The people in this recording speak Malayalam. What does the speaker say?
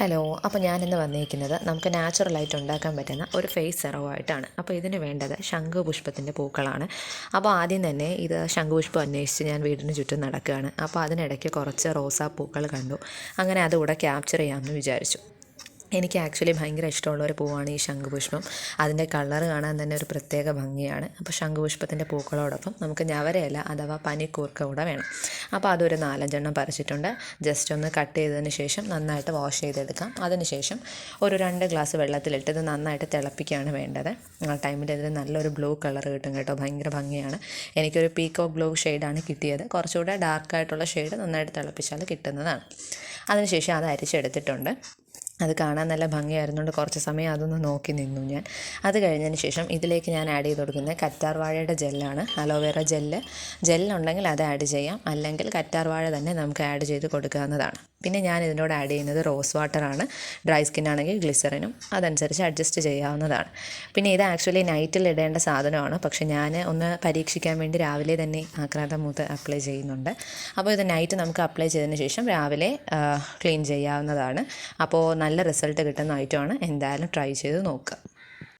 ഹലോ. അപ്പോൾ ഞാനിന്ന് വന്നിരിക്കുന്നത് നമുക്ക് നാച്ചുറലായിട്ട് ഉണ്ടാക്കാൻ പറ്റുന്ന ഒരു ഫേസ് സെറവുമായിട്ടാണ്. അപ്പോൾ ഇതിന് വേണ്ടത് ശംഖുപുഷ്പത്തിൻ്റെ പൂക്കളാണ്. അപ്പോൾ ആദ്യം തന്നെ ഇത് ശംഖുപുഷ്പം അന്വേഷിച്ച് ഞാൻ വീടിന് ചുറ്റും നടക്കുകയാണ്. അപ്പോൾ അതിനിടയ്ക്ക് കുറച്ച് റോസാപ്പൂക്കൾ കണ്ടു. അങ്ങനെ അതുകൂടെ ക്യാപ്ചർ ചെയ്യാമെന്ന് വിചാരിച്ചു. എനിക്ക് ആക്ച്വലി ഭയങ്കര ഇഷ്ടമുള്ള ഒരു പൂവാണ് ഈ ശംഖുപുഷ്പം. അതിൻ്റെ കളർ കാണാൻ തന്നെ ഒരു പ്രത്യേക ഭംഗിയാണ്. അപ്പോൾ ശംഖുപുഷ്പത്തിൻ്റെ പൂക്കളോടൊപ്പം നമുക്ക് ഞവരയില അഥവാ പനിക്കൂർക്ക കൂടെ വേണം. അപ്പോൾ അതൊരു 4-5 പറിച്ചിട്ടുണ്ട്. ജസ്റ്റ് ഒന്ന് കട്ട് ചെയ്തതിന് ശേഷം നന്നായിട്ട് വാഷ് ചെയ്തെടുക്കാം. അതിനുശേഷം ഒരു 2 ഗ്ലാസ് വെള്ളത്തിലിട്ട് ഇത് നന്നായിട്ട് തിളപ്പിക്കുകയാണ് വേണ്ടത്. ആ ടൈമിൽ ഇതിന് നല്ലൊരു ബ്ലൂ കളർ കിട്ടും കേട്ടോ. ഭയങ്കര ഭംഗിയാണ്. എനിക്കൊരു പീക്കോക്ക് ബ്ലൂ ഷെയ്ഡാണ് കിട്ടിയത്. കുറച്ചുകൂടെ ഡാർക്കായിട്ടുള്ള ഷെയ്ഡ് നന്നായിട്ട് തിളപ്പിച്ചാൽ കിട്ടുന്നതാണ്. അതിനുശേഷം അത് അരിച്ചെടുത്തിട്ടുണ്ട്. അത് കാണാൻ നല്ല ഭംഗിയായിരുന്നുകൊണ്ട് കുറച്ച് സമയം അതൊന്ന് നോക്കി നിന്നു ഞാൻ. അത് കഴിഞ്ഞതിന് ശേഷം ഇതിലേക്ക് ഞാൻ ആഡ് ചെയ്ത് കൊടുക്കുന്നത് കറ്റാർ വാഴയുടെ ജെല്ലാണ്. അലോവേറ ജെല്ലുണ്ടെങ്കിൽ അത് ആഡ് ചെയ്യാം, അല്ലെങ്കിൽ കറ്റാർ വാഴ തന്നെ നമുക്ക് ആഡ് ചെയ്ത് കൊടുക്കാവുന്നതാണ്. പിന്നെ ഞാൻ ഇതിനോട് ആഡ് ചെയ്യുന്നത് റോസ് വാട്ടറാണ്. ഡ്രൈ സ്കിന്നാണെങ്കിൽ ഗ്ലിസറിനും അതനുസരിച്ച് അഡ്ജസ്റ്റ് ചെയ്യാവുന്നതാണ്. പിന്നെ ഇത് ആക്ച്വലി നൈറ്റിൽ ഇടേണ്ട സാധനമാണ്. പക്ഷെ ഞാൻ ഒന്ന് പരീക്ഷിക്കാൻ വേണ്ടി രാവിലെ തന്നെ ആക്രാന്തമൂത്ത് അപ്ലൈ ചെയ്യുന്നുണ്ട്. അപ്പോൾ ഇത് നൈറ്റ് നമുക്ക് അപ്ലൈ ചെയ്തതിന് ശേഷം രാവിലെ ക്ലീൻ ചെയ്യാവുന്നതാണ്. അപ്പോൾ നല്ല റിസൾട്ട് കിട്ടുന്ന ഐറ്റമാണ്. എന്തായാലും ട്രൈ ചെയ്ത് നോക്കുക.